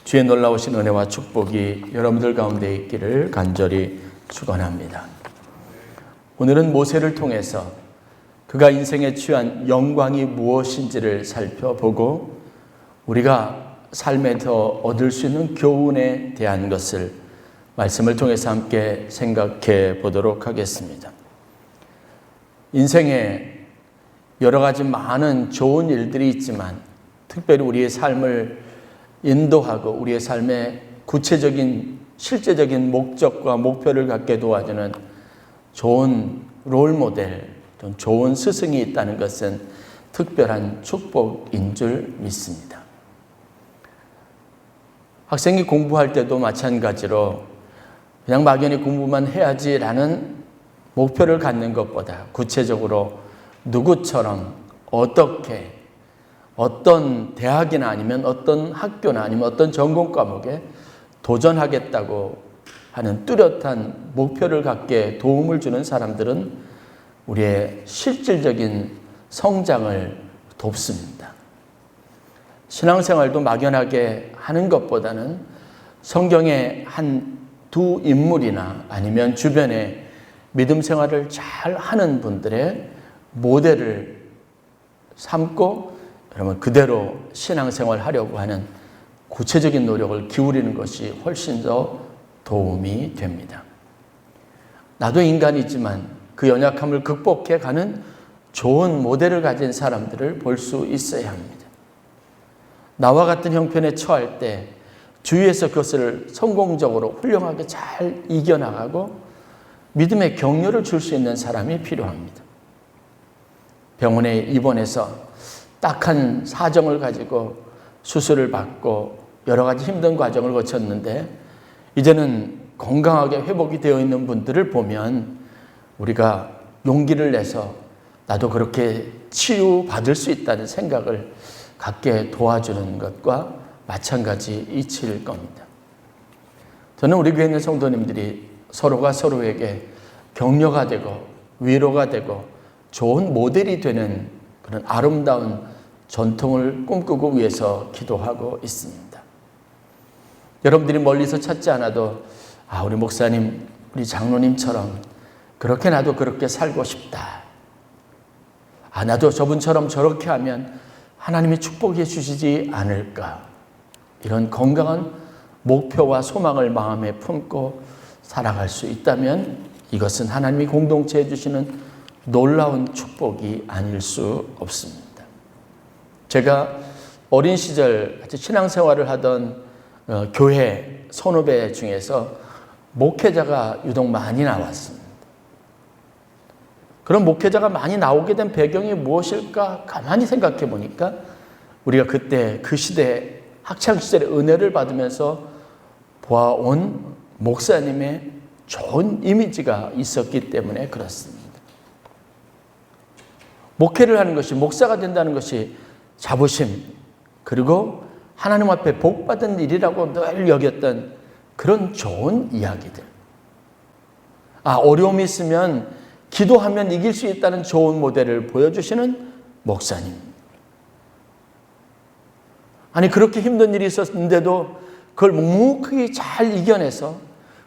주의 놀라우신 은혜와 축복이 여러분들 가운데 있기를 간절히 축원합니다. 오늘은 모세를 통해서 그가 인생에 취한 영광이 무엇인지를 살펴보고 우리가 삶에서 얻을 수 있는 교훈에 대한 것을 말씀을 통해서 함께 생각해 보도록 하겠습니다. 인생에 여러 가지 많은 좋은 일들이 있지만 특별히 우리의 삶을 인도하고 우리의 삶의 구체적인 실제적인 목적과 목표를 갖게 도와주는 좋은 롤모델, 좋은 스승이 있다는 것은 특별한 축복인 줄 믿습니다. 학생이 공부할 때도 마찬가지로 그냥 막연히 공부만 해야지라는 목표를 갖는 것보다 구체적으로 누구처럼 어떻게 어떤 대학이나 아니면 어떤 학교나 아니면 어떤 전공 과목에 도전하겠다고 하는 뚜렷한 목표를 갖게 도움을 주는 사람들은 우리의 실질적인 성장을 돕습니다. 신앙생활도 막연하게 하는 것보다는 성경의 한 두 인물이나 아니면 주변에 믿음 생활을 잘 하는 분들의 모델을 삼고 여러분 그대로 신앙생활 하려고 하는 구체적인 노력을 기울이는 것이 훨씬 더 도움이 됩니다. 나도 인간이지만 그 연약함을 극복해 가는 좋은 모델을 가진 사람들을 볼 수 있어야 합니다. 나와 같은 형편에 처할 때 주위에서 그것을 성공적으로 훌륭하게 잘 이겨나가고 믿음의 격려를 줄 수 있는 사람이 필요합니다. 병원에 입원해서 딱한 사정을 가지고 수술을 받고 여러 가지 힘든 과정을 거쳤는데 이제는 건강하게 회복이 되어 있는 분들을 보면 우리가 용기를 내서 나도 그렇게 치유받을 수 있다는 생각을 갖게 도와주는 것과 마찬가지 이치일 겁니다. 저는 우리 교회 있는 성도님들이 서로가 서로에게 격려가 되고 위로가 되고 좋은 모델이 되는 그런 아름다운 전통을 꿈꾸고 위해서 기도하고 있습니다. 여러분들이 멀리서 찾지 않아도 우리 목사님, 우리 장로님처럼 그렇게 나도 그렇게 살고 싶다. 나도 저분처럼 저렇게 하면 하나님이 축복해 주시지 않을까. 이런 건강한 목표와 소망을 마음에 품고 살아갈 수 있다면 이것은 하나님이 공동체에 주시는 놀라운 축복이 아닐 수 없습니다. 제가 어린 시절 같이 신앙생활을 하던 교회 선후배 중에서 목회자가 유독 많이 나왔습니다. 그런 목회자가 많이 나오게 된 배경이 무엇일까 가만히 생각해 보니까 우리가 그때 그 시대에 학창시절에 은혜를 받으면서 보아온 목사님의 좋은 이미지가 있었기 때문에 그렇습니다. 목회를 하는 것이 목사가 된다는 것이 자부심 그리고 하나님 앞에 복받은 일이라고 늘 여겼던 그런 좋은 이야기들. 어려움이 있으면 기도하면 이길 수 있다는 좋은 모델을 보여주시는 목사님. 그렇게 힘든 일이 있었는데도 그걸 묵묵히 잘 이겨내서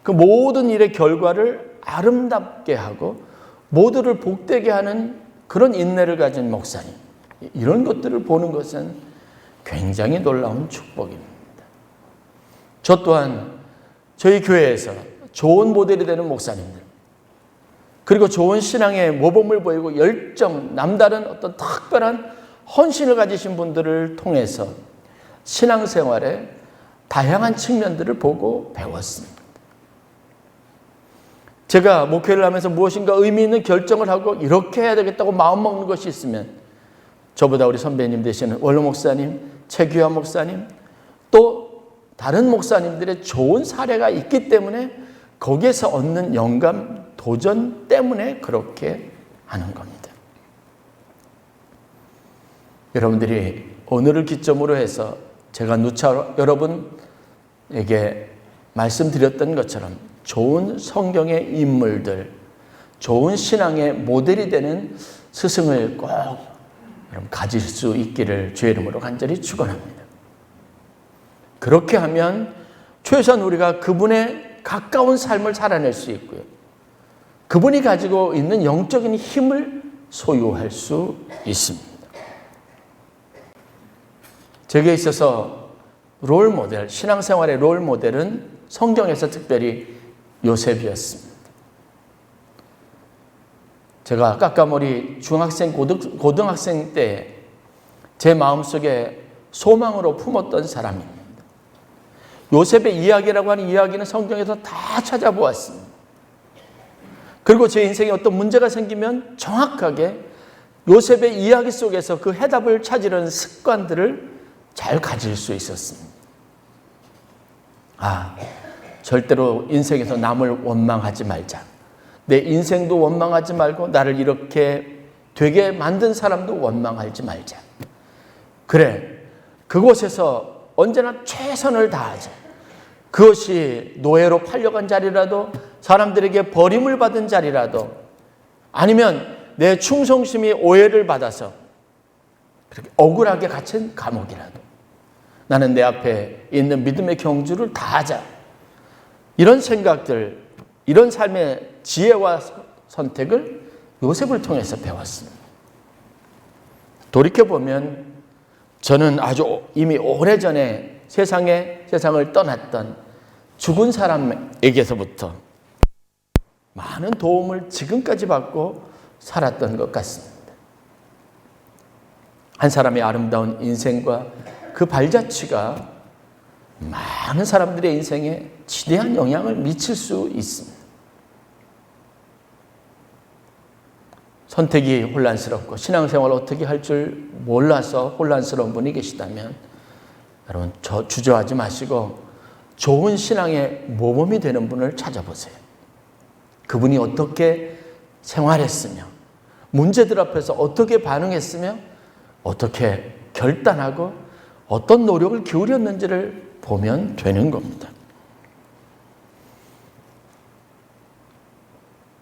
그 모든 일의 결과를 아름답게 하고 모두를 복되게 하는 그런 인내를 가진 목사님. 이런 것들을 보는 것은 굉장히 놀라운 축복입니다. 저 또한 저희 교회에서 좋은 모델이 되는 목사님들 그리고 좋은 신앙의 모범을 보이고 열정, 남다른 어떤 특별한 헌신을 가지신 분들을 통해서 신앙생활의 다양한 측면들을 보고 배웠습니다. 제가 목회를 하면서 무엇인가 의미 있는 결정을 하고 이렇게 해야 되겠다고 마음먹는 것이 있으면 저보다 우리 선배님 되시는 원로 목사님, 최규하 목사님 또 다른 목사님들의 좋은 사례가 있기 때문에 거기에서 얻는 영감, 도전 때문에 그렇게 하는 겁니다. 여러분들이 오늘을 기점으로 해서 제가 누차 여러분에게 말씀드렸던 것처럼 좋은 성경의 인물들, 좋은 신앙의 모델이 되는 스승을 꼭 여러분 가질 수 있기를 주의 이름으로 간절히 축원합니다. 그렇게 하면 최소한 우리가 그분의 가까운 삶을 살아낼 수 있고요. 그분이 가지고 있는 영적인 힘을 소유할 수 있습니다. 제게 있어서 롤 모델, 신앙생활의 롤 모델은 성경에서 특별히 요셉이었습니다. 제가 까까머리 중학생, 고등학생 때 제 마음속에 소망으로 품었던 사람입니다. 요셉의 이야기라고 하는 이야기는 성경에서 다 찾아보았습니다. 그리고 제 인생에 어떤 문제가 생기면 정확하게 요셉의 이야기 속에서 그 해답을 찾으려는 습관들을 잘 가질 수 있었습니다. 절대로 인생에서 남을 원망하지 말자. 내 인생도 원망하지 말고 나를 이렇게 되게 만든 사람도 원망하지 말자. 그래, 그곳에서 언제나 최선을 다하자. 그것이 노예로 팔려간 자리라도, 사람들에게 버림을 받은 자리라도, 아니면 내 충성심이 오해를 받아서 그렇게 억울하게 갇힌 감옥이라도 나는 내 앞에 있는 믿음의 경주를 다하자. 이런 생각들, 이런 삶의 지혜와 선택을 요셉을 통해서 배웠습니다. 돌이켜보면 저는 아주 이미 오래전에 세상을 떠났던 죽은 사람에게서부터 많은 도움을 지금까지 받고 살았던 것 같습니다. 한 사람의 아름다운 인생과 그 발자취가 많은 사람들의 인생에 지대한 영향을 미칠 수 있습니다. 선택이 혼란스럽고 신앙생활을 어떻게 할 줄 몰라서 혼란스러운 분이 계시다면 여러분 주저하지 마시고 좋은 신앙의 모범이 되는 분을 찾아보세요. 그분이 어떻게 생활했으며 문제들 앞에서 어떻게 반응했으며 어떻게 결단하고 어떤 노력을 기울였는지를 보면 되는 겁니다.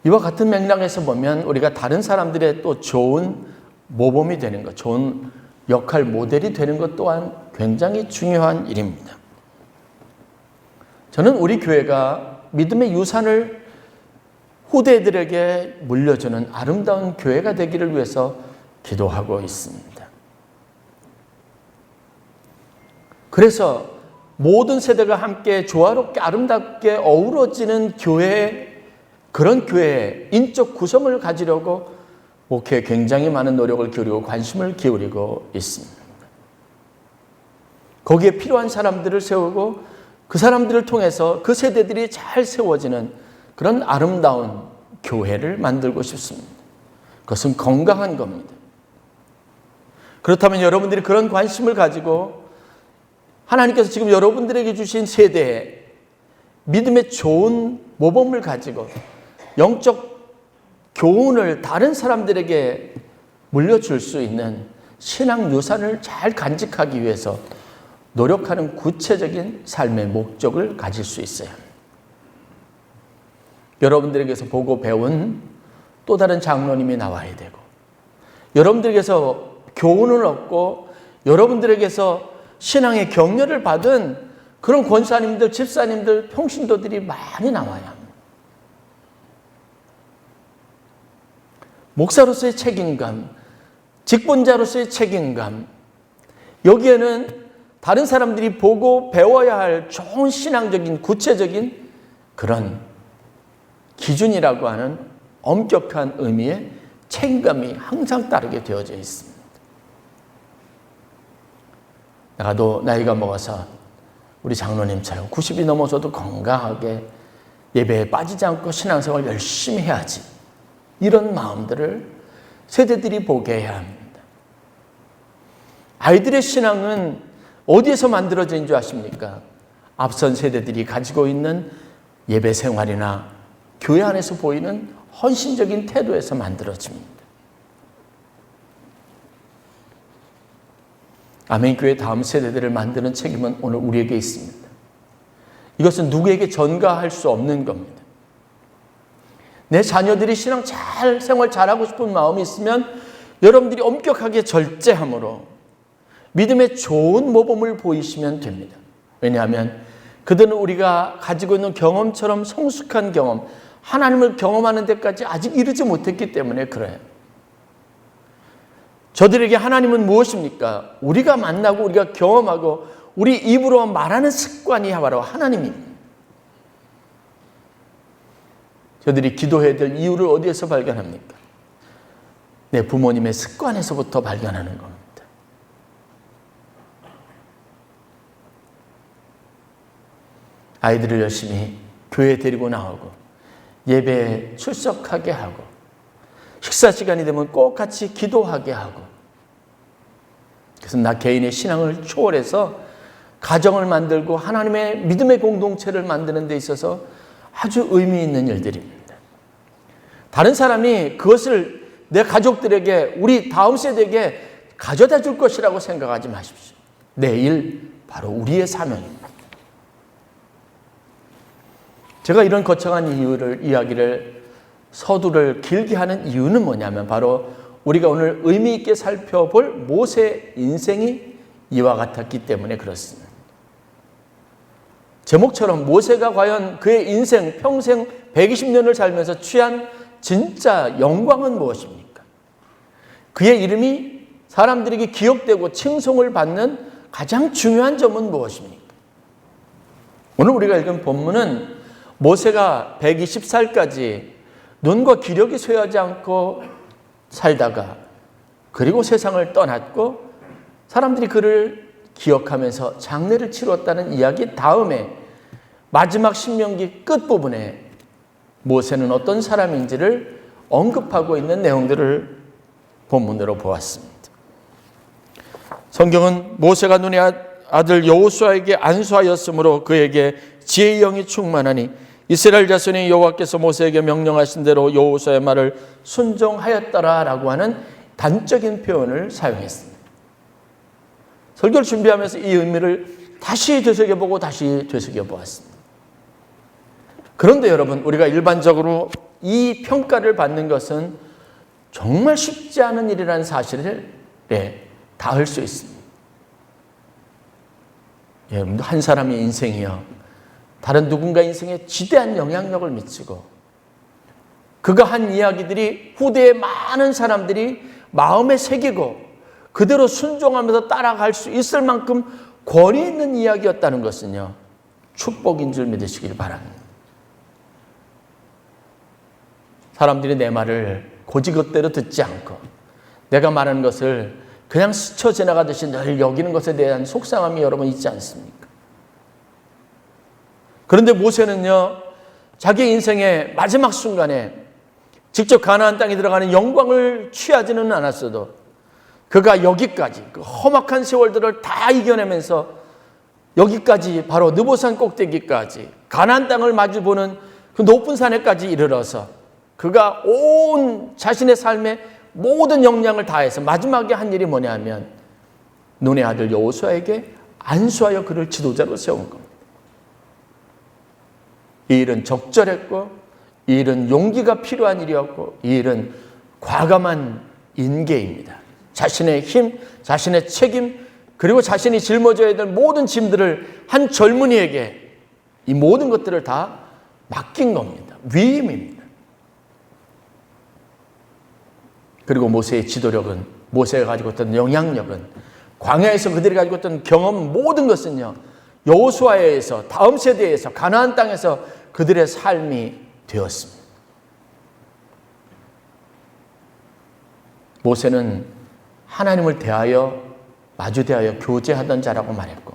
이와 같은 맥락에서 보면 우리가 다른 사람들의 또 좋은 모범이 되는 것, 좋은 역할 모델이 되는 것 또한 굉장히 중요한 일입니다. 저는 우리 교회가 믿음의 유산을 후대들에게 물려주는 아름다운 교회가 되기를 위해서 기도하고 있습니다. 그래서 모든 세대가 함께 조화롭게 아름답게 어우러지는 교회, 그런 교회의 인적 구성을 가지려고 목회에 굉장히 많은 노력을 기울이고 관심을 기울이고 있습니다. 거기에 필요한 사람들을 세우고 그 사람들을 통해서 그 세대들이 잘 세워지는 그런 아름다운 교회를 만들고 싶습니다. 그것은 건강한 겁니다. 그렇다면 여러분들이 그런 관심을 가지고 하나님께서 지금 여러분들에게 주신 세대에 믿음의 좋은 모범을 가지고 영적 교훈을 다른 사람들에게 물려줄 수 있는 신앙 유산을 잘 간직하기 위해서 노력하는 구체적인 삶의 목적을 가질 수 있어요. 여러분들에게서 보고 배운 또 다른 장로님이 나와야 되고, 여러분들에게서 교훈을 얻고 여러분들에게서 신앙의 격려를 받은 그런 권사님들, 집사님들, 평신도들이 많이 나와야 합니다. 목사로서의 책임감, 직분자로서의 책임감, 여기에는 다른 사람들이 보고 배워야 할 좋은 신앙적인 구체적인 그런 기준이라고 하는 엄격한 의미의 책임감이 항상 따르게 되어져 있습니다. 나도 나이가 먹어서 우리 장로님처럼 90이 넘어서도 건강하게 예배에 빠지지 않고 신앙생활 열심히 해야지, 이런 마음들을 세대들이 보게 해야 합니다. 아이들의 신앙은 어디에서 만들어진 줄 아십니까? 앞선 세대들이 가지고 있는 예배 생활이나 교회 안에서 보이는 헌신적인 태도에서 만들어집니다. 아멘교회 다음 세대들을 만드는 책임은 오늘 우리에게 있습니다. 이것은 누구에게 전가할 수 없는 겁니다. 내 자녀들이 신앙 생활 잘하고 싶은 마음이 있으면 여러분들이 엄격하게 절제함으로 믿음의 좋은 모범을 보이시면 됩니다. 왜냐하면 그들은 우리가 가지고 있는 경험처럼 성숙한 경험, 하나님을 경험하는 데까지 아직 이르지 못했기 때문에 그래요. 저들에게 하나님은 무엇입니까? 우리가 만나고 우리가 경험하고 우리 입으로 말하는 습관이 바로 하나님입니다. 저들이 기도해야 될 이유를 어디에서 발견합니까? 내 부모님의 습관에서부터 발견하는 겁니다. 아이들을 열심히 교회에 데리고 나오고 예배에 출석하게 하고 식사 시간이 되면 꼭 같이 기도하게 하고, 그래서 나 개인의 신앙을 초월해서 가정을 만들고 하나님의 믿음의 공동체를 만드는 데 있어서 아주 의미 있는 일들입니다. 다른 사람이 그것을 내 가족들에게, 우리 다음 세대에게 가져다 줄 것이라고 생각하지 마십시오. 내일 바로 우리의 사명입니다. 제가 이런 거창한 이야기를 서두를 길게 하는 이유는 뭐냐면 바로 우리가 오늘 의미 있게 살펴볼 모세의 인생이 이와 같았기 때문에 그렇습니다. 제목처럼 모세가 과연 그의 인생 평생 120년을 살면서 취한 진짜 영광은 무엇입니까? 그의 이름이 사람들에게 기억되고 칭송을 받는 가장 중요한 점은 무엇입니까? 오늘 우리가 읽은 본문은 모세가 120살까지 눈과 기력이 쇠하지 않고 살다가 그리고 세상을 떠났고 사람들이 그를 기억하면서 장례를 치렀다는 이야기 다음에 마지막 신명기 끝부분에 모세는 어떤 사람인지를 언급하고 있는 내용들을 본문으로 보았습니다. 성경은 모세가 눈의 아들 여호수아에게 안수하였으므로 그에게 지혜의 영이 충만하니 이스라엘 자손이 여호와께서 모세에게 명령하신 대로 여호수아의 말을 순종하였더라라고 하는 단적인 표현을 사용했습니다. 설교를 준비하면서 이 의미를 다시 되새겨보고 다시 되새겨보았습니다. 그런데 여러분, 우리가 일반적으로 이 평가를 받는 것은 정말 쉽지 않은 일이라는 사실을 닿을 수 있습니다. 여러분도 한 사람의 인생이요, 다른 누군가 인생에 지대한 영향력을 미치고 그가 한 이야기들이 후대의 많은 사람들이 마음에 새기고 그대로 순종하면서 따라갈 수 있을 만큼 권위 있는 이야기였다는 것은요, 축복인 줄 믿으시길 바랍니다. 사람들이 내 말을 고지것대로 듣지 않고 내가 말하는 것을 그냥 스쳐 지나가듯이 늘 여기는 것에 대한 속상함이 여러분 있지 않습니까? 그런데 모세는요, 자기 인생의 마지막 순간에 직접 가나안 땅에 들어가는 영광을 취하지는 않았어도 그가 여기까지 그 험악한 세월들을 다 이겨내면서 여기까지 바로 느보산 꼭대기까지 가나안 땅을 마주보는 그 높은 산에까지 이르러서 그가 온 자신의 삶의 모든 역량을 다해서 마지막에 한 일이 뭐냐면 눈의 아들 여호수아에게 안수하여 그를 지도자로 세운 겁니다. 이 일은 적절했고 이 일은 용기가 필요한 일이었고 이 일은 과감한 인계입니다. 자신의 힘, 자신의 책임, 그리고 자신이 짊어져야 될 모든 짐들을 한 젊은이에게 이 모든 것들을 다 맡긴 겁니다. 위임입니다. 그리고 모세의 지도력은, 모세가 가지고 있던 영향력은, 광야에서 그들이 가지고 있던 경험, 모든 것은요, 여호수아에 의해서 다음 세대에서 가나안 땅에서 그들의 삶이 되었습니다. 모세는 하나님을 대하여 마주 대하여 교제하던 자라고 말했고,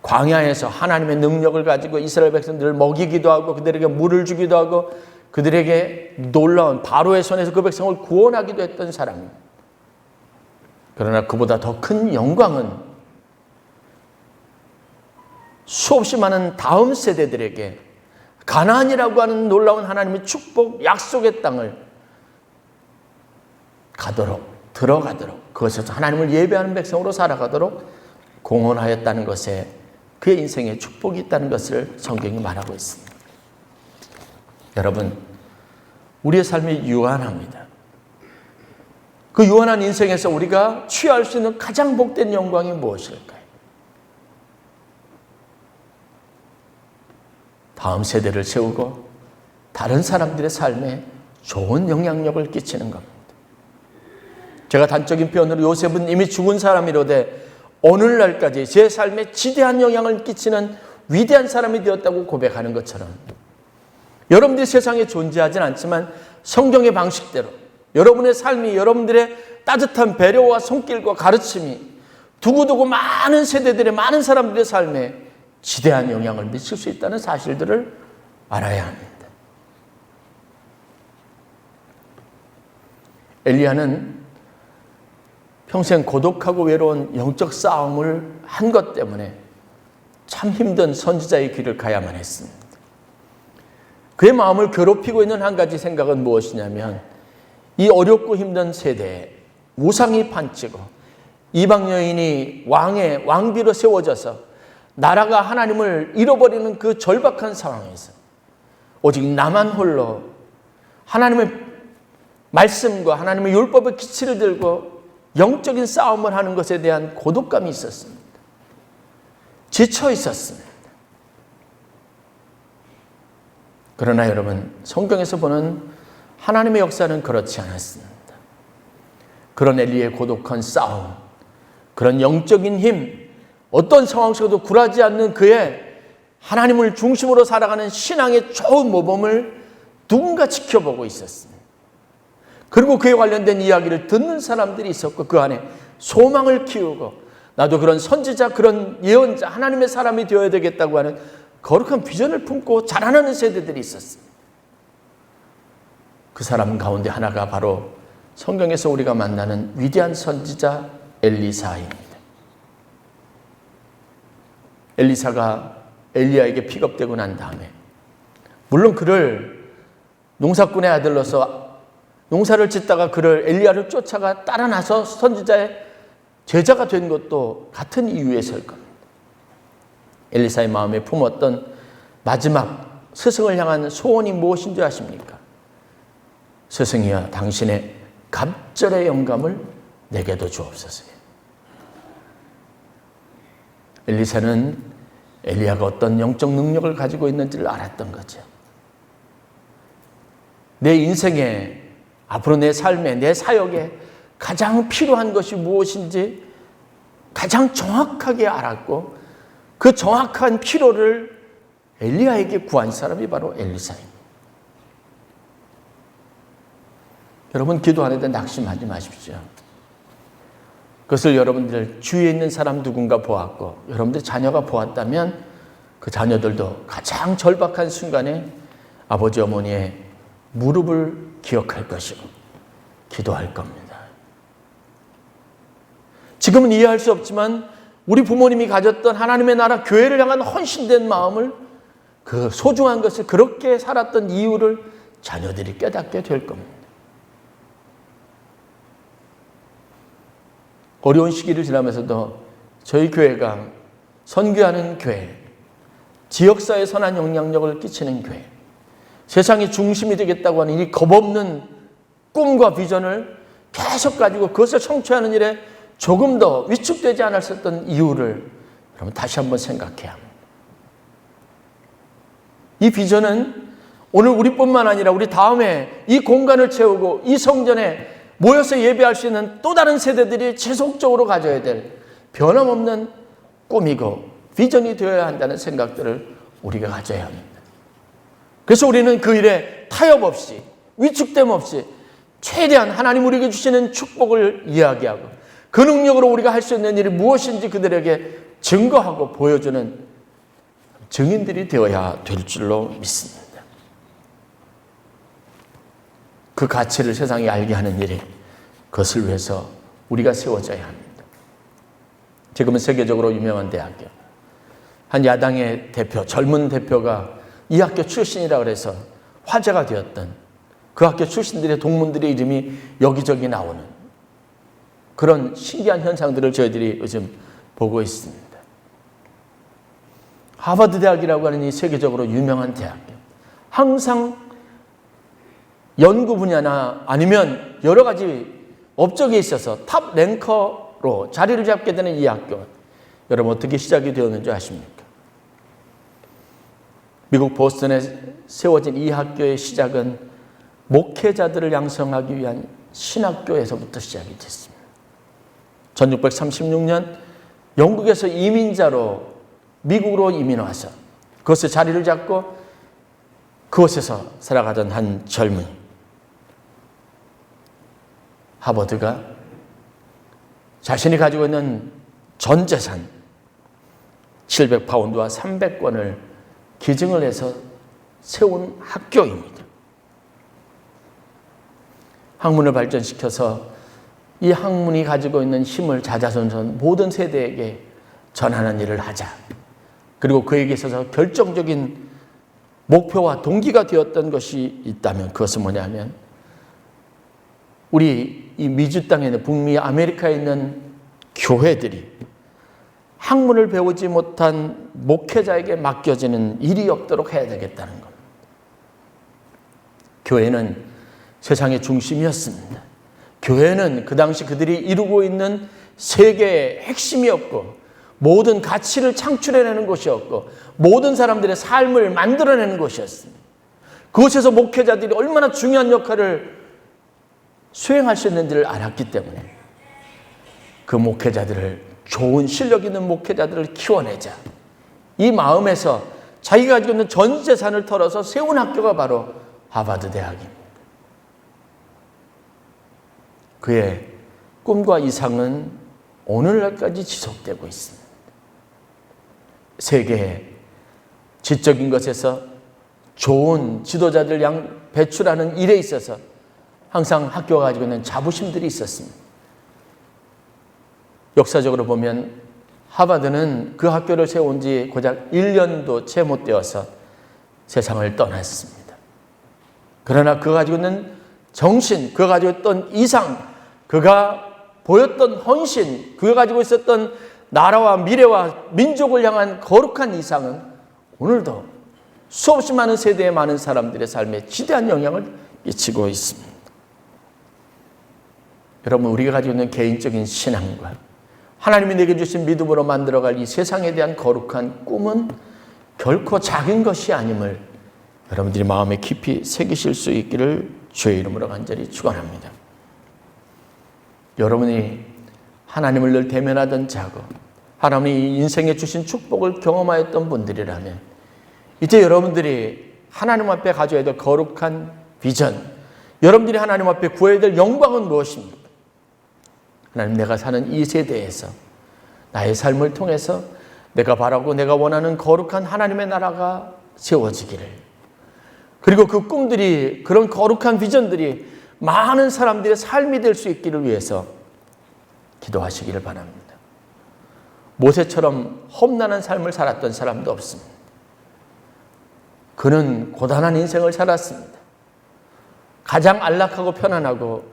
광야에서 하나님의 능력을 가지고 이스라엘 백성들을 먹이기도 하고 그들에게 물을 주기도 하고 그들에게 놀라운 바로의 손에서 그 백성을 구원하기도 했던 사람입니다. 그러나 그보다 더 큰 영광은 수없이 많은 다음 세대들에게 가나안이라고 하는 놀라운 하나님의 축복, 약속의 땅을 들어가도록 그것에서 하나님을 예배하는 백성으로 살아가도록 공헌하였다는 것에 그의 인생에 축복이 있다는 것을 성경이 말하고 있습니다. 여러분, 우리의 삶이 유한합니다. 그 유한한 인생에서 우리가 취할 수 있는 가장 복된 영광이 무엇일까요? 다음 세대를 세우고 다른 사람들의 삶에 좋은 영향력을 끼치는 겁니다. 제가 단적인 표현으로 요셉은 이미 죽은 사람이로되 오늘날까지 제 삶에 지대한 영향을 끼치는 위대한 사람이 되었다고 고백하는 것처럼 여러분들이 세상에 존재하진 않지만 성경의 방식대로 여러분의 삶이, 여러분들의 따뜻한 배려와 손길과 가르침이 두고두고 많은 세대들의, 많은 사람들의 삶에 지대한 영향을 미칠 수 있다는 사실들을 알아야 합니다. 엘리야는 평생 고독하고 외로운 영적 싸움을 한 것 때문에 참 힘든 선지자의 길을 가야만 했습니다. 그의 마음을 괴롭히고 있는 한 가지 생각은 무엇이냐면 이 어렵고 힘든 세대에 우상이 판치고 이방 여인이 왕비로 세워져서 나라가 하나님을 잃어버리는 그 절박한 상황에서 오직 나만 홀로 하나님의 말씀과 하나님의 율법의 기치를 들고 영적인 싸움을 하는 것에 대한 고독감이 있었습니다. 지쳐 있었습니다. 그러나 여러분, 성경에서 보는 하나님의 역사는 그렇지 않았습니다. 그런 엘리의 고독한 싸움, 그런 영적인 힘, 어떤 상황 속에도 굴하지 않는 그의 하나님을 중심으로 살아가는 신앙의 좋은 모범을 누군가 지켜보고 있었습니다. 그리고 그에 관련된 이야기를 듣는 사람들이 있었고 그 안에 소망을 키우고 나도 그런 선지자, 그런 예언자, 하나님의 사람이 되어야 되겠다고 하는 거룩한 비전을 품고 자라나는 세대들이 있었습니다. 그 사람 가운데 하나가 바로 성경에서 우리가 만나는 위대한 선지자 엘리사입니다. 엘리사가 엘리야에게 픽업되고 난 다음에 물론 그를 농사꾼의 아들로서 농사를 짓다가 그를 엘리야를 쫓아가 따라 나서 선지자의 제자가 된 것도 같은 이유에서일 겁니다. 엘리사의 마음에 품었던 마지막 스승을 향한 소원이 무엇인지 아십니까? 스승이여, 당신의 갑절의 영감을 내게도 주옵소서. 엘리사는 엘리야가 어떤 영적 능력을 가지고 있는지를 알았던 거죠. 내 인생에, 앞으로 내 삶에, 내 사역에 가장 필요한 것이 무엇인지 가장 정확하게 알았고 그 정확한 필요를 엘리야에게 구한 사람이 바로 엘리사입니다. 여러분, 기도하는데 낙심하지 마십시오. 그것을 여러분들 주위에 있는 사람 누군가 보았고 여러분들 자녀가 보았다면 그 자녀들도 가장 절박한 순간에 아버지 어머니의 무릎을 기억할 것이고 기도할 겁니다. 지금은 이해할 수 없지만 우리 부모님이 가졌던 하나님의 나라 교회를 향한 헌신된 마음을, 그 소중한 것을 그렇게 살았던 이유를 자녀들이 깨닫게 될 겁니다. 어려운 시기를 지나면서도 저희 교회가 선교하는 교회, 지역사회에 선한 영향력을 끼치는 교회, 세상의 중심이 되겠다고 하는 이 겁없는 꿈과 비전을 계속 가지고 그것을 성취하는 일에 조금 더 위축되지 않았었던 이유를 여러분 다시 한번 생각해야 합니다. 이 비전은 오늘 우리뿐만 아니라 우리 다음에 이 공간을 채우고 이 성전에 모여서 예배할 수 있는 또 다른 세대들이 지속적으로 가져야 될 변함없는 꿈이고 비전이 되어야 한다는 생각들을 우리가 가져야 합니다. 그래서 우리는 그 일에 타협 없이, 위축됨 없이 최대한 하나님 우리에게 주시는 축복을 이야기하고 그 능력으로 우리가 할 수 있는 일이 무엇인지 그들에게 증거하고 보여주는 증인들이 되어야 될 줄로 믿습니다. 그 가치를 세상에 알게 하는 일이, 그것을 위해서 우리가 세워져야 합니다. 지금은 세계적으로 유명한 대학교, 한 야당의 대표, 젊은 대표가 이 학교 출신이라 그래서 화제가 되었던 그 학교 출신들의 동문들의 이름이 여기저기 나오는 그런 신기한 현상들을 저희들이 요즘 보고 있습니다. 하버드 대학이라고 하는 이 세계적으로 유명한 대학교, 항상 연구 분야나 아니면 여러 가지 업적에 있어서 탑 랭커로 자리를 잡게 되는 이 학교, 여러분 어떻게 시작이 되었는지 아십니까? 미국 보스턴에 세워진 이 학교의 시작은 목회자들을 양성하기 위한 신학교에서부터 시작이 됐습니다. 1636년 영국에서 이민자로 미국으로 이민 와서 그곳에 자리를 잡고 그곳에서 살아가던 한 젊은이, 하버드가 자신이 가지고 있는 전 재산 700파운드와 300권을 기증을 해서 세운 학교입니다. 학문을 발전시켜서 이 학문이 가지고 있는 힘을 자자손손 모든 세대에게 전하는 일을 하자. 그리고 그에게 있어서 결정적인 목표와 동기가 되었던 것이 있다면 그것은 뭐냐면 우리 이 미주 땅에 있는 북미 아메리카에 있는 교회들이 학문을 배우지 못한 목회자에게 맡겨지는 일이 없도록 해야 되겠다는 겁니다. 교회는 세상의 중심이었습니다. 교회는 그 당시 그들이 이루고 있는 세계의 핵심이었고 모든 가치를 창출해내는 곳이었고 모든 사람들의 삶을 만들어내는 곳이었습니다. 그곳에서 목회자들이 얼마나 중요한 역할을 수행할 수 있는지를 알았기 때문에 그 목회자들을, 좋은 실력 있는 목회자들을 키워내자, 이 마음에서 자기가 가지고 있는 전 재산을 털어서 세운 학교가 바로 하버드 대학입니다. 그의 꿈과 이상은 오늘날까지 지속되고 있습니다. 세계의 지적인 것에서 좋은 지도자들 배출하는 일에 있어서 항상 학교가 가지고 있는 자부심들이 있었습니다. 역사적으로 보면 하버드는 그 학교를 세운 지 고작 1년도 채 못 되어서 세상을 떠났습니다. 그러나 그가 가지고 있는 정신, 그가 가지고 있던 이상, 그가 보였던 헌신, 그가 가지고 있었던 나라와 미래와 민족을 향한 거룩한 이상은 오늘도 수없이 많은 세대의 많은 사람들의 삶에 지대한 영향을 끼치고 있습니다. 여러분, 우리가 가지고 있는 개인적인 신앙과 하나님이 내게 주신 믿음으로 만들어갈 이 세상에 대한 거룩한 꿈은 결코 작은 것이 아님을 여러분들이 마음에 깊이 새기실 수 있기를 주의 이름으로 간절히 축원합니다. 여러분이 하나님을 늘 대면하던 자고 하나님이 인생에 주신 축복을 경험하였던 분들이라면 이제 여러분들이 하나님 앞에 가져야 될 거룩한 비전, 여러분들이 하나님 앞에 구해야 될 영광은 무엇입니까? 하나님, 내가 사는 이 세대에서 나의 삶을 통해서 내가 바라고 내가 원하는 거룩한 하나님의 나라가 세워지기를, 그리고 그 꿈들이, 그런 거룩한 비전들이 많은 사람들의 삶이 될 수 있기를 위해서 기도하시기를 바랍니다. 모세처럼 험난한 삶을 살았던 사람도 없습니다. 그는 고단한 인생을 살았습니다. 가장 안락하고 편안하고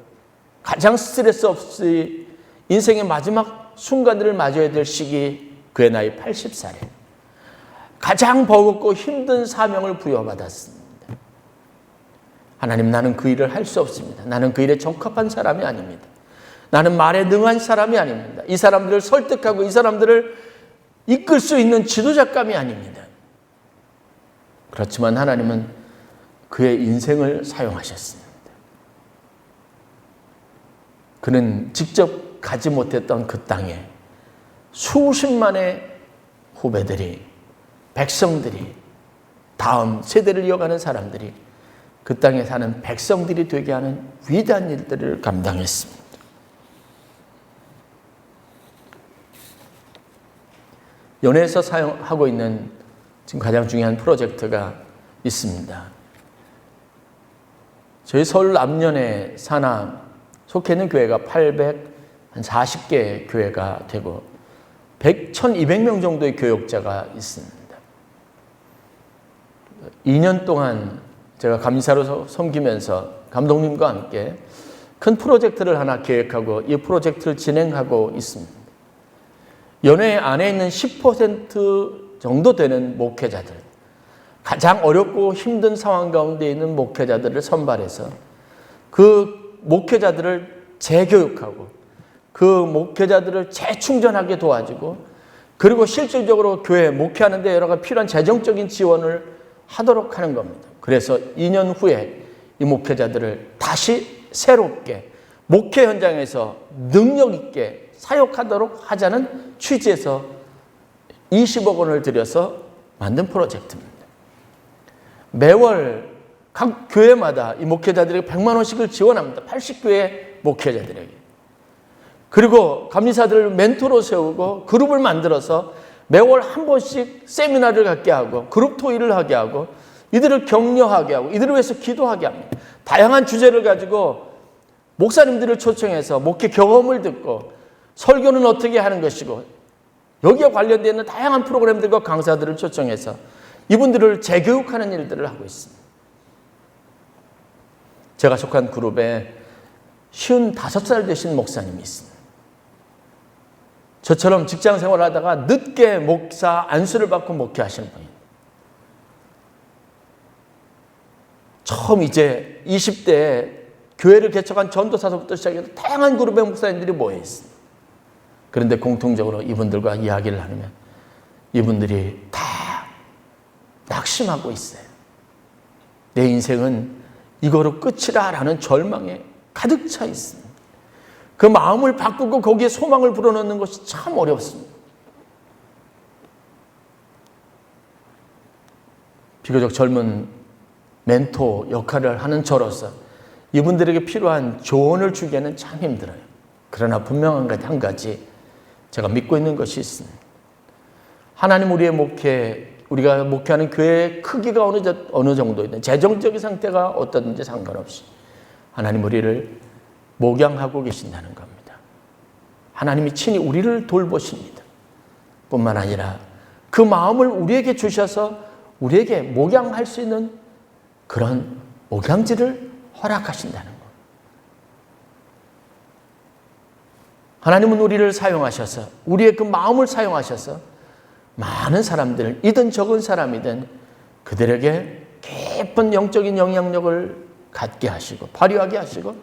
가장 스트레스 없이 인생의 마지막 순간들을 맞아야 될 시기, 그의 나이 80살에 가장 버겁고 힘든 사명을 부여받았습니다. 하나님, 나는 그 일을 할 수 없습니다. 나는 그 일에 적합한 사람이 아닙니다. 나는 말에 능한 사람이 아닙니다. 이 사람들을 설득하고 이 사람들을 이끌 수 있는 지도자감이 아닙니다. 그렇지만 하나님은 그의 인생을 사용하셨습니다. 그는 직접 가지 못했던 그 땅에 수십만의 후배들이, 백성들이, 다음 세대를 이어가는 사람들이 그 땅에 사는 백성들이 되게 하는 위대한 일들을 감당했습니다. 연회에서 사용하고 있는 지금 가장 중요한 프로젝트가 있습니다. 저희 서울 남년의 산하 속해 있는 교회가 840개 교회가 되고 1200명 정도의 교역자가 있습니다. 2년 동안 제가 감사로 섬기면서 감독님과 함께 큰 프로젝트를 하나 계획하고 이 프로젝트를 진행하고 있습니다. 연회 안에 있는 10% 정도 되는 목회자들, 가장 어렵고 힘든 상황 가운데 있는 목회자들을 선발해서 그 목회자들을 재교육하고 그 목회자들을 재충전하게 도와주고 그리고 실질적으로 교회 목회하는 데 여러 가지 필요한 재정적인 지원을 하도록 하는 겁니다. 그래서 2년 후에 이 목회자들을 다시 새롭게 목회 현장에서 능력 있게 사역하도록 하자는 취지에서 20억 원을 들여서 만든 프로젝트입니다. 매월 각 교회마다 이 목회자들에게 100만 원씩을 지원합니다. 80교회 목회자들에게. 그리고 감리사들을 멘토로 세우고 그룹을 만들어서 매월 한 번씩 세미나를 갖게 하고 그룹 토의를 하게 하고 이들을 격려하게 하고 이들을 위해서 기도하게 합니다. 다양한 주제를 가지고 목사님들을 초청해서 목회 경험을 듣고 설교는 어떻게 하는 것이고 여기에 관련되어 있는 다양한 프로그램들과 강사들을 초청해서 이분들을 재교육하는 일들을 하고 있습니다. 제가 속한 그룹에 55살 되신 목사님이 있습니다. 저처럼 직장 생활하다가 늦게 목사 안수를 받고 목회하시는 분입니다. 처음 이제 20대에 교회를 개척한 전도사서부터 시작해서 다양한 그룹의 목사님들이 모여 있습니다. 그런데 공통적으로 이분들과 이야기를 하면 이분들이 다 낙심하고 있어요. 내 인생은 이거로 끝이라라는 절망에 가득 차 있습니다. 그 마음을 바꾸고 거기에 소망을 불어넣는 것이 참 어렵습니다. 비교적 젊은 멘토 역할을 하는 저로서 이분들에게 필요한 조언을 주기에는 참 힘들어요. 그러나 분명한 한 가지 제가 믿고 있는 것이 있습니다. 하나님 우리의 목회, 우리가 목회하는 교회의 크기가 어느 정도이든 재정적인 상태가 어떠든지 상관없이 하나님 우리를 목양하고 계신다는 겁니다. 하나님이 친히 우리를 돌보십니다. 뿐만 아니라 그 마음을 우리에게 주셔서 우리에게 목양할 수 있는 그런 목양지를 허락하신다는 것. 하나님은 우리를 사용하셔서 우리의 그 마음을 사용하셔서 많은 사람들, 이든 적은 사람이든 그들에게 깊은 영적인 영향력을 갖게 하시고 발휘하게 하시고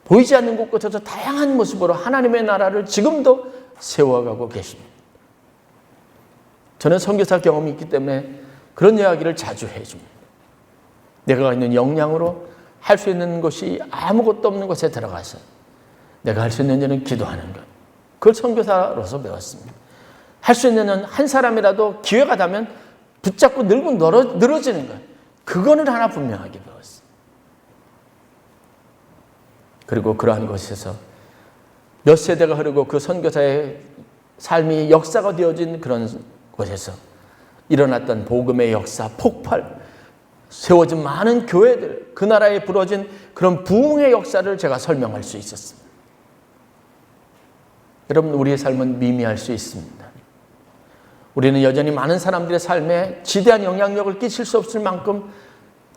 보이지 않는 곳곳에서 다양한 모습으로 하나님의 나라를 지금도 세워가고 계십니다. 저는 선교사 경험이 있기 때문에 그런 이야기를 자주 해줍니다. 내가 있는 역량으로 할 수 있는 것이 아무것도 없는 곳에 들어가서 내가 할 수 있는 일은 기도하는 것. 그걸 선교사로서 배웠습니다. 할 수 있는 한 사람이라도 기회가 닿으면 붙잡고 늘어지는 것. 그거는 하나 분명하게 배웠어요. 그리고 그러한 곳에서 몇 세대가 흐르고 그 선교사의 삶이 역사가 되어진 그런 곳에서 일어났던 복음의 역사, 폭발, 세워진 많은 교회들, 그 나라에 부러진 그런 부흥의 역사를 제가 설명할 수 있었습니다. 여러분, 우리의 삶은 미미할 수 있습니다. 우리는 여전히 많은 사람들의 삶에 지대한 영향력을 끼칠 수 없을 만큼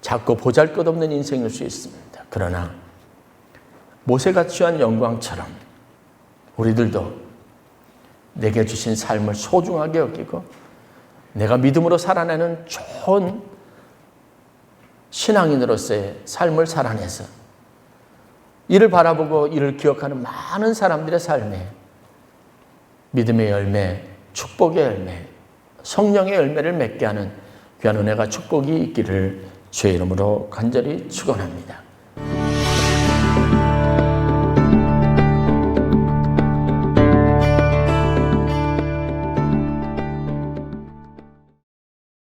작고 보잘것없는 인생일 수 있습니다. 그러나 모세가 취한 영광처럼 우리들도 내게 주신 삶을 소중하게 여기고 내가 믿음으로 살아내는 좋은 신앙인으로서의 삶을 살아내서 이를 바라보고 이를 기억하는 많은 사람들의 삶에 믿음의 열매, 축복의 열매, 성령의 열매를 맺게 하는 귀한 은혜가 축복이 있기를 주의 이름으로 간절히 축원합니다.